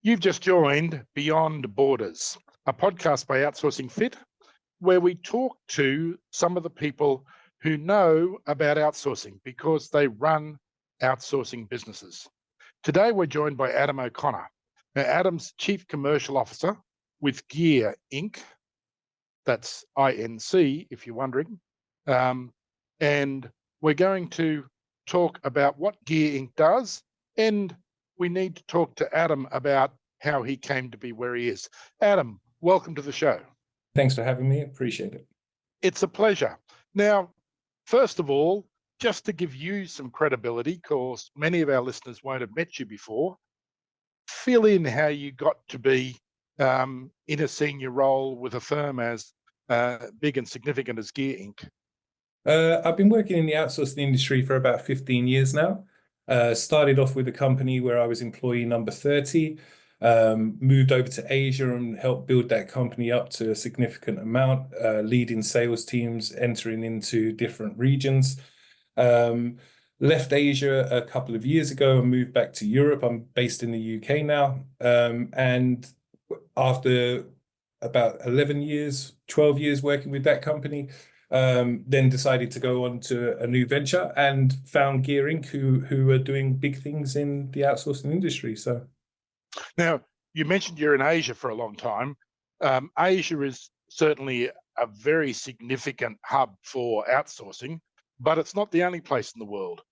You've just joined Beyond Borders, a podcast by Outsourcing Fit, where we talk to some of the people who know about outsourcing because they run outsourcing businesses. Today, we're joined by Adam O'Connor. Now, Adam's Chief Commercial Officer with Gear Inc. That's INC, if you're wondering. And we're going to talk about what Gear Inc. does, and we need to talk to Adam about how he came to be where he is. Adam, welcome to the show. Thanks for having me. Appreciate it. It's a pleasure. Now, first of all, just to give you some credibility, because many of our listeners won't have met you before, fill in how you got to be in a senior role with a firm as big and significant as Gear Inc. I've been working in the outsourcing industry for about 15 years now. Started off with a company where I was employee number 30, moved over to Asia and helped build that company up to a significant amount, leading sales teams, entering into different regions. Left Asia a couple of years ago and moved back to Europe. I'm based in the UK now. And after about 11 years, 12 years working with that company, then decided to go on to a new venture and found Gear Inc., who are doing big things in the outsourcing industry. So, now you mentioned you're in Asia for a long time. Asia is certainly a very significant hub for outsourcing, but it's not the only place in the world.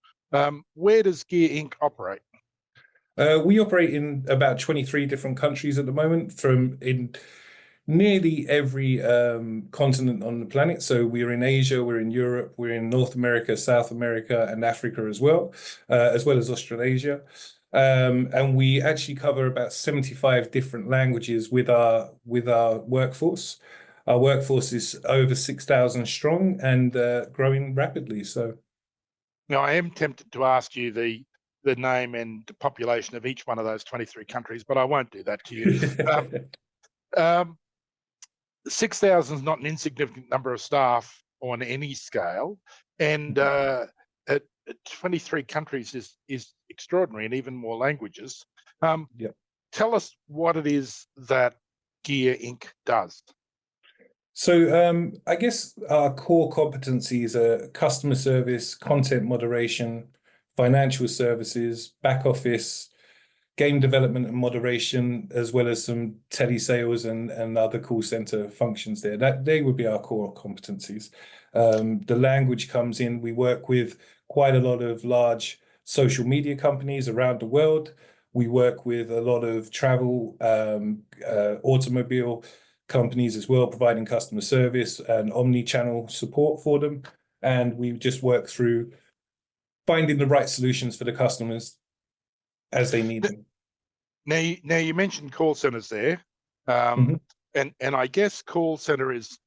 Where does Gear Inc. operate? We operate in about 23 different countries at the moment, from in nearly every continent on the planet. So we're in Asia, we're in Europe, we're in North America, South America, and Africa as well as Australasia. And we actually cover about 75 different languages with our workforce. Our workforce is over 6,000 strong and growing rapidly. So, now I am tempted to ask you the name and the population of each one of those 23 countries, but I won't do that to you. 6,000 is not an insignificant number of staff on any scale, and at 23 countries is extraordinary, and even more languages. Tell us what it is that Gear Inc. does. So I guess our core competencies are customer service, content moderation, financial services, back office, game development and moderation, as well as some telesales and other call center functions there. They would be our core competencies. The language comes in. We work with quite a lot of large social media companies around the world. We work with a lot of travel, automobile companies as well, providing customer service and omni-channel support for them. And we just work through finding the right solutions for the customers as they need them. Now you mentioned call centers there, and I guess call center is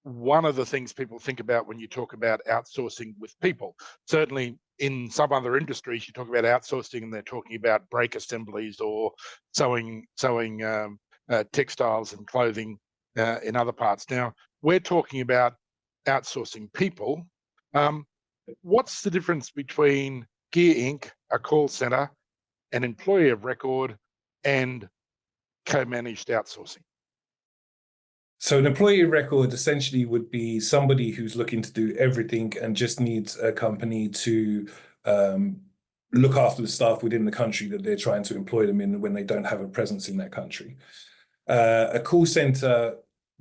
one of the things people think about when you talk about outsourcing with people. Certainly in some other industries, you talk about outsourcing and they're talking about brake assemblies or sewing textiles and clothing in other parts. Now we're talking about outsourcing people. What's the difference between Gear Inc., a call center, an employee of record, and co-managed outsourcing? So an employee of record essentially would be somebody who's looking to do everything and just needs a company to look after the staff within the country that they're trying to employ them in when they don't have a presence in that country. A call center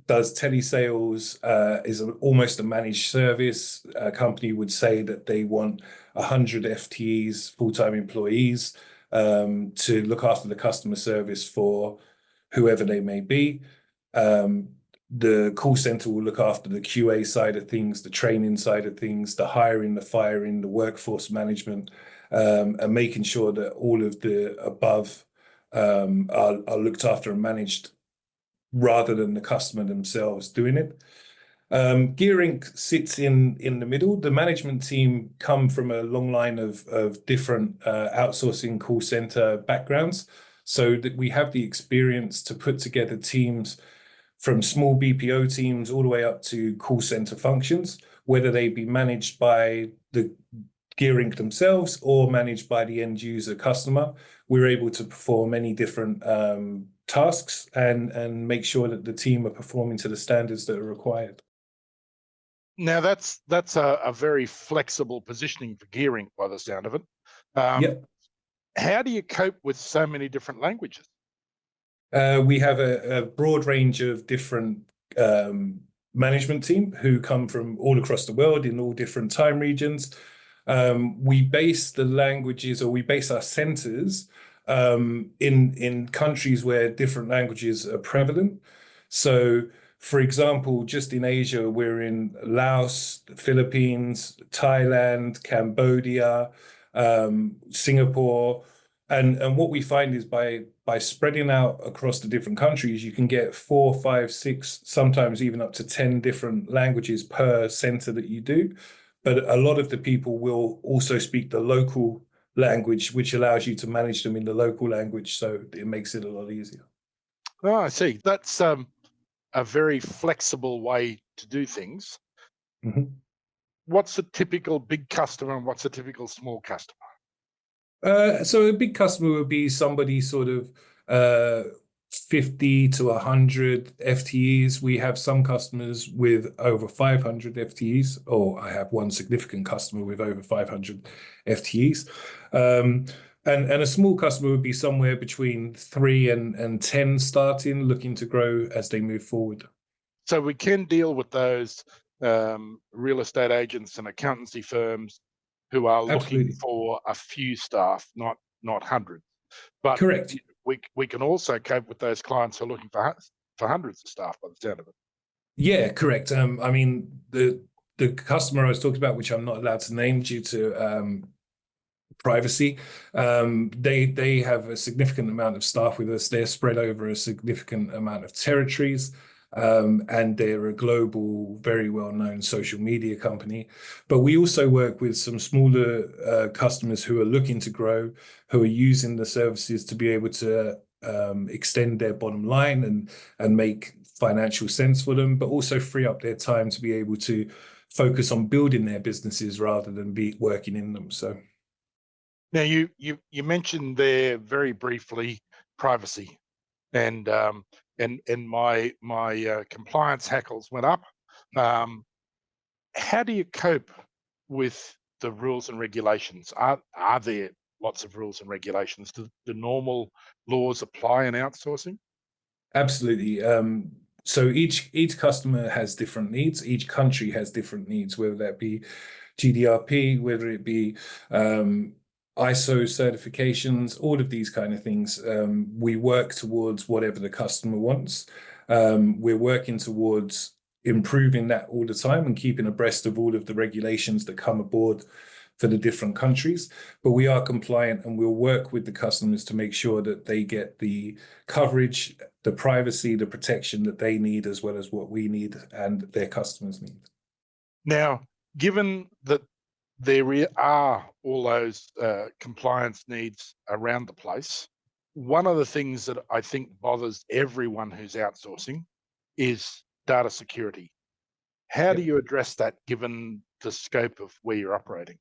does telesales, is almost a managed service. A company would say that they want 100 FTEs, full-time employees, to look after the customer service for whoever they may be. The call center will look after the QA side of things, the training side of things, the hiring, the firing, the workforce management, and making sure that all of the above are looked after and managed rather than the customer themselves doing it. Gear Inc. sits in the middle. The management team come from a long line of different outsourcing call center backgrounds, so that we have the experience to put together teams from small BPO teams all the way up to call center functions, whether they be managed by the Gear Inc. themselves or managed by the end user customer. we're able to perform any different tasks and make sure that the team are performing to the standards that are required. Now that's a very flexible positioning for gearing, by the sound of it. Yep. How do you cope with so many different languages? We have a broad range of different management team who come from all across the world in all different time regions. We base the languages, or we base our centers in countries where different languages are prevalent. So, for example, just in Asia, we're in Laos, the Philippines, Thailand, Cambodia, Singapore. And what we find is by spreading out across the different countries, you can get 4, 5, 6, sometimes even up to 10 different languages per center that you do. But a lot of the people will also speak the local language, which allows you to manage them in the local language. So it makes it a lot easier. Oh, I see. That's a very flexible way to do things. Mhm. What's a typical big customer and what's a typical small customer? So a big customer would be somebody sort of 50 to 100 FTEs. We have some customers with over 500 FTEs, or I have one significant customer with over 500 FTEs. And a small customer would be somewhere between 3 and 10 starting, looking to grow as they move forward. So we can deal with those real estate agents and accountancy firms who are looking Absolutely. for a few staff, not hundreds. But Correct. we can also cope with those clients who are looking for hundreds of staff, by the sound of it. Yeah, correct. I mean, the customer I was talking about, which I'm not allowed to name due to privacy, they have a significant amount of staff with us. They're spread over a significant amount of territories, and they're a global, very well-known social media company. But we also work with some smaller customers who are looking to grow, who are using the services to be able to extend their bottom line and make financial sense for them, but also free up their time to be able to focus on building their businesses rather than be working in them. So. Now you mentioned there very briefly privacy, and my compliance hackles went up. How do you cope with the rules and regulations? Are there lots of rules and regulations? Do the normal laws apply in outsourcing? Absolutely. So each customer has different needs. Each country has different needs, whether that be GDRP, whether it be ISO certifications, all of these kind of things. We work towards whatever the customer wants. We're working towards improving that all the time and keeping abreast of all of the regulations that come aboard for the different countries. But we are compliant, and we'll work with the customers to make sure that they get the coverage, the privacy, the protection that they need, as well as what we need and their customers need. Now, given that there are all those compliance needs around the place, one of the things that I think bothers everyone who's outsourcing is data security. How do Yep. you address that given the scope of where you're operating?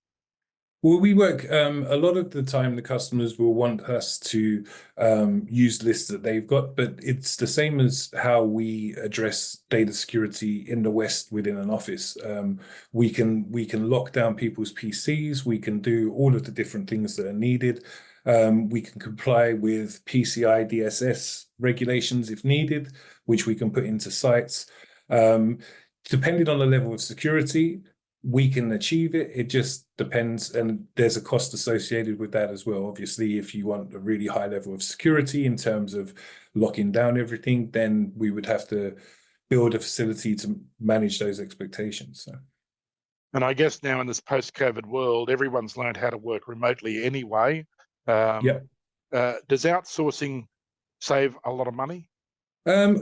Well, we work a lot of the time, the customers will want us to use lists that they've got, but it's the same as how we address data security in the West within an office. We can lock down people's PCs, we can do all of the different things that are needed. We can comply with PCI DSS regulations if needed, which we can put into sites. Depending on the level of security, we can achieve it. It just depends, and there's a cost associated with that as well. Obviously, if you want a really high level of security in terms of locking down everything, then we would have to build a facility to manage those expectations. So. And I guess now in this post-COVID world, everyone's learned how to work remotely anyway. Yeah. Does outsourcing save a lot of money?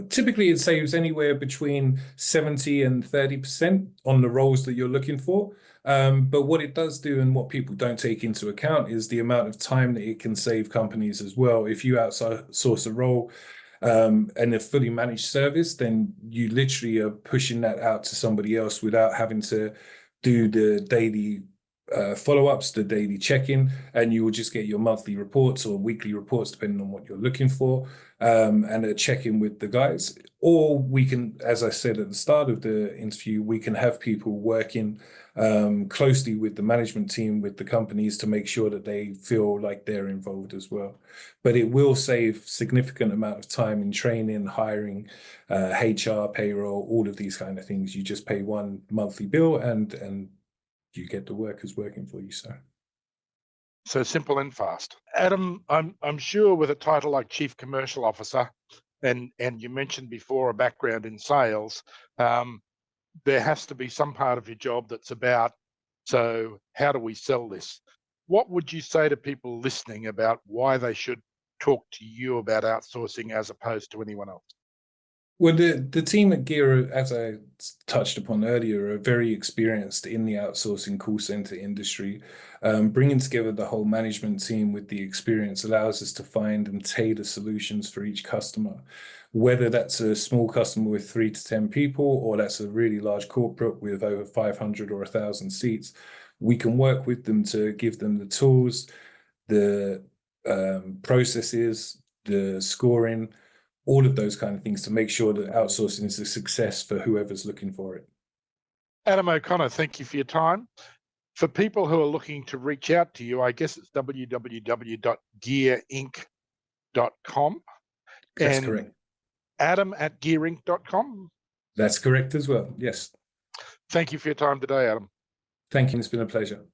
Typically, it saves anywhere between 70 and 30% on the roles that you're looking for. But what it does do, and what people don't take into account, is the amount of time that it can save companies as well. If you outsource a role and a fully managed service, then you literally are pushing that out to somebody else without having to do the daily follow-ups, the daily check-in, and you will just get your monthly reports or weekly reports, depending on what you're looking for, and a check-in with the guys. Or we can, as I said at the start of the interview, we can have people working closely with the management team, with the companies, to make sure that they feel like they're involved as well. But it will save significant amount of time in training, hiring, HR, payroll, all of these kind of things. You just pay one monthly bill and you get the workers working for you. So simple and fast. Adam, I'm sure with a title like Chief Commercial Officer, and you mentioned before a background in sales, there has to be some part of your job that's about, so how do we sell this? What would you say to people listening about why they should talk to you about outsourcing as opposed to anyone else? Well, the team at Gear, as I touched upon earlier, are very experienced in the outsourcing call center industry. Bringing together the whole management team with the experience allows us to find and tailor solutions for each customer, whether that's a small customer with 3 to 10 people, or that's a really large corporate with over 500 or 1,000 seats. We can work with them to give them the tools, the processes, the scoring, all of those kind of things to make sure that outsourcing is a success for whoever's looking for it. Adam O'Connor, thank you for your time. For people who are looking to reach out to you, I guess it's www.gearinc.com. That's and correct. Adam@gearinc.com. That's correct as well. Yes. Thank you for your time today, Adam. Thank you. It's been a pleasure.